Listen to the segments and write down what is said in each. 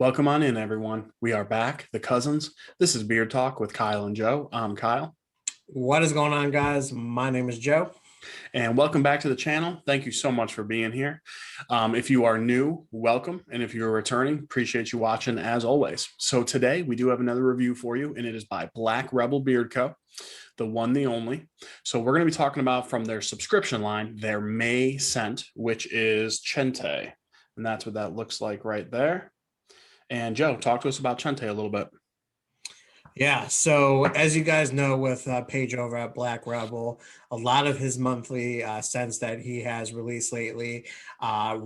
Welcome on in, everyone. We are back, the cousins. This is Beard Talk with Kyle and Joe. I'm Kyle, What is going on, guys? My name is Joe. and welcome back to the channel. Thank you so much for being here. If you are new, welcome. And if you're returning, appreciate you watching as always. So today we do have another review for you, and it is by Black Rebel Beard Co., the one, the only. So we're going to be talking about from their subscription line, their May scent, which is Chente. And that's what that looks like right there. And Joe, talk to us about Chente a little bit. Yeah, so as you guys know, with Paige over at Black Rebel, a lot of his monthly scents that he has released lately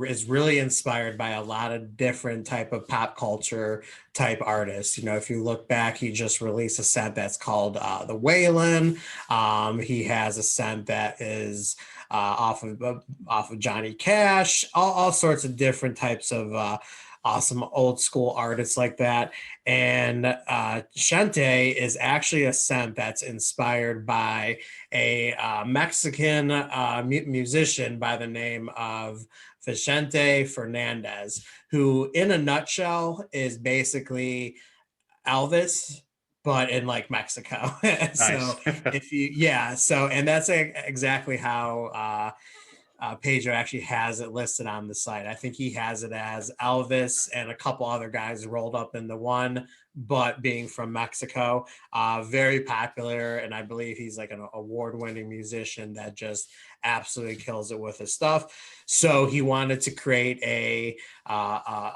is really inspired by a lot of different type of pop culture type artists. You know, if you look back, he just released a scent that's called the Waylon. He has a scent that is off of Johnny Cash, all sorts of different types of awesome old school artists like that. And Chente is actually a scent that's inspired by a Mexican musician by the name of Vicente Fernandez, who, in a nutshell, is basically Elvis, but in like Mexico. Nice. So and that's exactly how Pedro actually has it listed on the site. I think he has it as Elvis and a couple other guys rolled up into one, but being from Mexico, very popular. And I believe he's like an award-winning musician that just absolutely kills it with his stuff. So he wanted to create a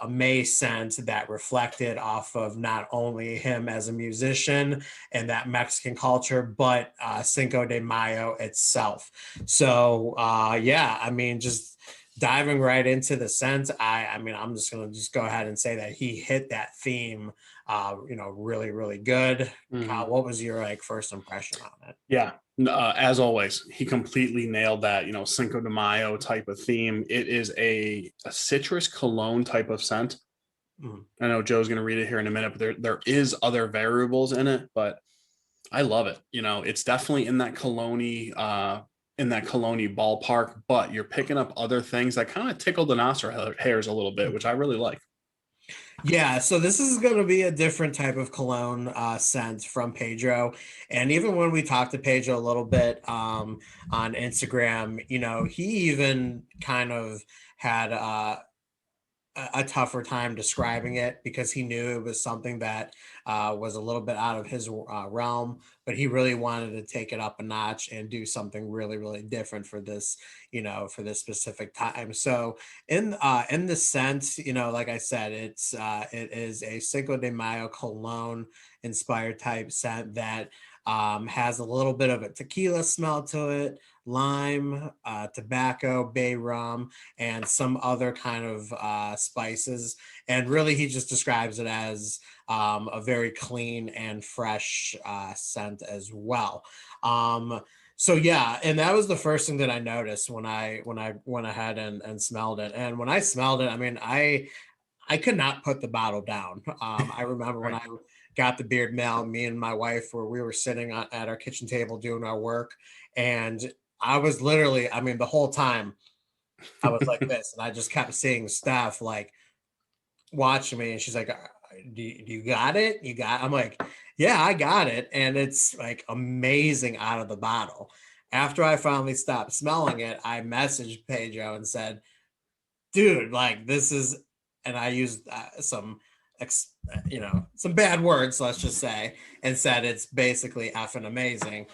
May scent that reflected off of not only him as a musician and that Mexican culture, but Cinco de Mayo itself. So I mean, just diving right into the scent, I mean, I'm just gonna just go ahead and say that he hit that theme, really, really good. Mhm. Kyle, what was your like first impression on it? Yeah. As always, he completely nailed that, Cinco de Mayo type of theme. It is a citrus cologne type of scent. Mhm. I know Joe's going to read it here in a minute, but there is other variables in it, but I love it. It's definitely in that cologne ballpark, but you're picking up other things that kind of tickle the nostril hairs a little bit, which I really like. Yeah, so this is going to be a different type of cologne scent from Pedro. And even when we talked to Pedro a little bit on Instagram, he even kind of had a tougher time describing it because he knew it was something that was a little bit out of his realm, but he really wanted to take it up a notch and do something really, really different for this, for this specific time. So in the sense, like I said, it is a Cinco de Mayo cologne inspired type scent that has a little bit of a tequila smell to it, lime, tobacco, bay rum, and some other kind of spices. And really, he just describes it as a very clean and fresh scent as well. So yeah, and that was the first thing that I noticed when I went ahead and smelled it. And when I smelled it, I mean, I could not put the bottle down. I remember when Right. I got the beard mail, me and my wife we were sitting at our kitchen table doing our work, and I was literally, I mean, the whole time I was like this, and I just kept seeing Steph like watching me, and she's like, do you got it? You got?" I'm like, "Yeah, I got it," and it's like amazing out of the bottle. After I finally stopped smelling it, I messaged Pedro and said, "Dude, like this is," and I used some bad words, let's just say, and said it's basically effing amazing.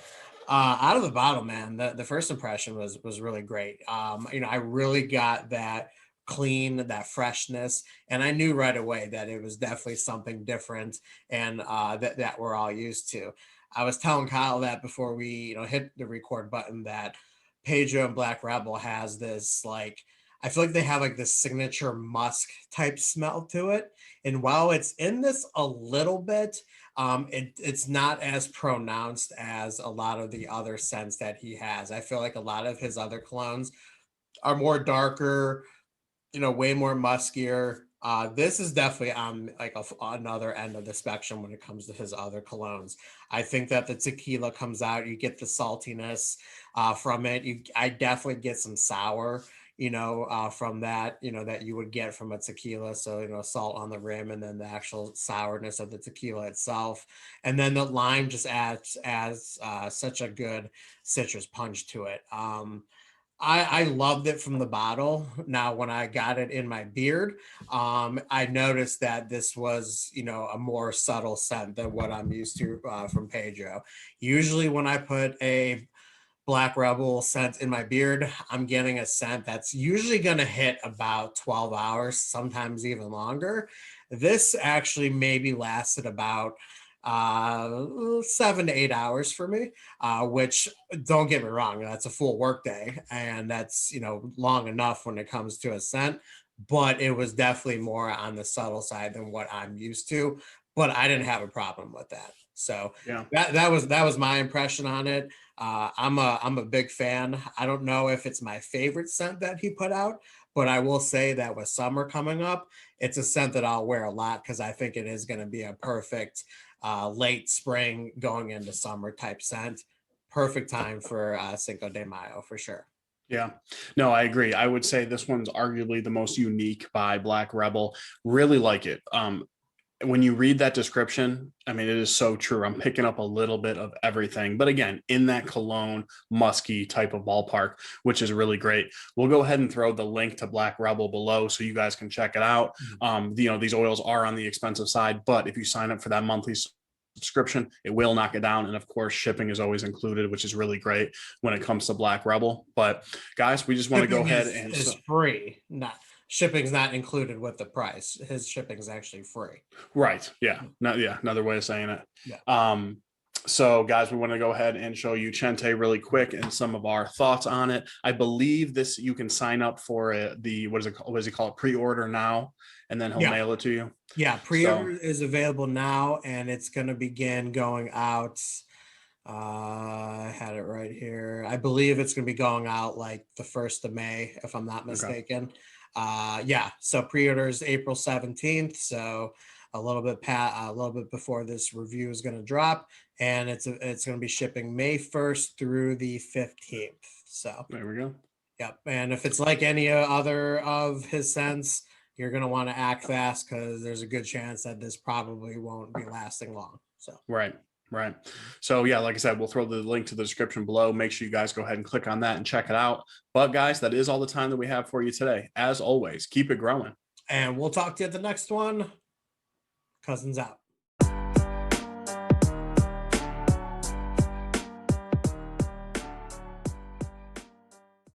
Out of the bottle, man, the first impression was really great. I really got that clean, that freshness, and I knew right away that it was definitely something different and that we're all used to. I was telling Kyle that before we, hit the record button that Pedro and Black Rebel has this like I feel like they have like this signature musk type smell to it. And while it's in this a little bit, it's not as pronounced as a lot of the other scents that he has. I feel like a lot of his other colognes are more darker, way more muskier. This is definitely on like another end of the spectrum when it comes to his other colognes. I think that the tequila comes out, you get the saltiness from it. I definitely get some sour. from that, that you would get from a tequila. So, salt on the rim and then the actual sourness of the tequila itself. And then the lime just adds such a good citrus punch to it. I loved it from the bottle. Now, when I got it in my beard, I noticed that this was, a more subtle scent than what I'm used to from Pedro. Usually, when I put a Black Rebel scent in my beard, I'm getting a scent that's usually going to hit about 12 hours, sometimes even longer. This actually maybe lasted about 7 to 8 hours for me, which, don't get me wrong, that's a full work day, and that's long enough when it comes to a scent, but it was definitely more on the subtle side than what I'm used to. But I didn't have a problem with that. So Yeah. that was my impression on it. I'm a big fan. I don't know if it's my favorite scent that he put out, but I will say that with summer coming up, it's a scent that I'll wear a lot because I think it is going to be a perfect late spring going into summer type scent. Perfect time for Cinco de Mayo for sure. Yeah, no, I agree. I would say this one's arguably the most unique by Black Rebel. Really like it. When you read that description, I mean, it is so true. I'm picking up a little bit of everything, but again, in that cologne, musky type of ballpark, which is really great. We'll go ahead and throw the link to Black Rebel below so you guys can check it out. These oils are on the expensive side, but if you sign up for that monthly subscription, it will knock it down. And of course, shipping is always included, which is really great when it comes to Black Rebel. But guys, we just want to go ahead and is free. Not shipping's not included with the price. His shipping is actually free. right. Yeah. Another way of saying it. Yeah. So guys, we want to go ahead and show you Chente really quick and some of our thoughts on it. I believe this, you can sign up for what does he call it? Pre-order now, and then he'll mail it to you. Yeah. Pre-order is available now, and it's going to begin going out. I had it right here. I believe it's going to be going out like the 1st of May, if I'm not mistaken. Okay. So pre-order is April 17th. So a little bit before this review is going to drop, and it's going to be shipping May 1st through the 15th. So there we go. Yep. And if it's like any other of his scents, you're going to want to act fast because there's a good chance that this probably won't be lasting long. So right. So yeah, like I said, we'll throw the link to the description below. Make sure you guys go ahead and click on that and check it out. But guys, that is all the time that we have for you today. As always, keep it growing. And we'll talk to you at the next one. Cousins out.